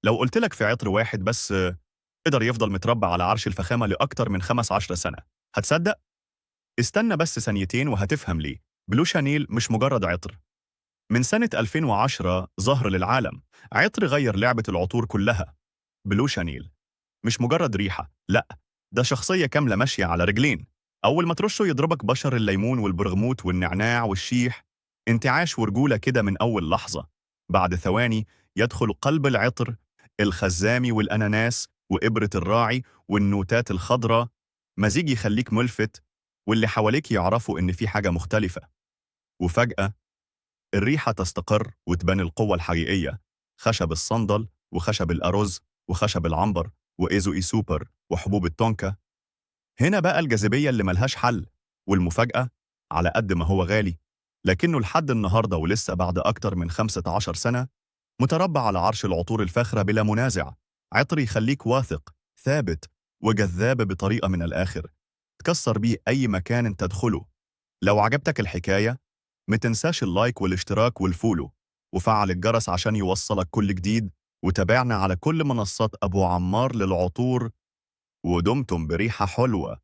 لو قلت لك في عطر واحد بس قدر يفضل متربع على عرش الفخامة لأكتر من 15 سنة، هتصدق؟ استنى بس ثانيتين وهتفهم ليه. بلو شانيل مش مجرد عطر. من سنة 2010 ظهر للعالم عطر غير لعبة العطور كلها. بلو شانيل مش مجرد ريحة، لأ، ده شخصية كاملة ماشية على رجلين. أول ما ترشه يضربك بشر الليمون والبرغموت والنعناع والشيح، انتعاش ورجولة كده من أول لحظة. بعد ثواني يدخل قلب العطر الخزامي والأناناس وإبرة الراعي والنوتات الخضراء، مزيج يخليك ملفت، واللي حواليك يعرفوا إن في حاجة مختلفة. وفجأة الريحة تستقر وتبان القوة الحقيقية: خشب الصندل وخشب الأرز وخشب العنبر وإيزو إي سوبر وحبوب التونكا. هنا بقى الجاذبية اللي ملهاش حل. والمفاجأة، على قد ما هو غالي، لكنه لحد النهاردة ولسه بعد أكتر من 15 سنة متربع على عرش العطور الفاخرة بلا منازع. عطر يخليك واثق، ثابت، وجذاب بطريقة من الآخر تكسر بيه أي مكان انت تدخله. لو عجبتك الحكاية متنساش اللايك والاشتراك والفولو وفعل الجرس عشان يوصلك كل جديد، وتابعنا على كل منصات أبو عمار للعطور. ودمتم بريحة حلوة.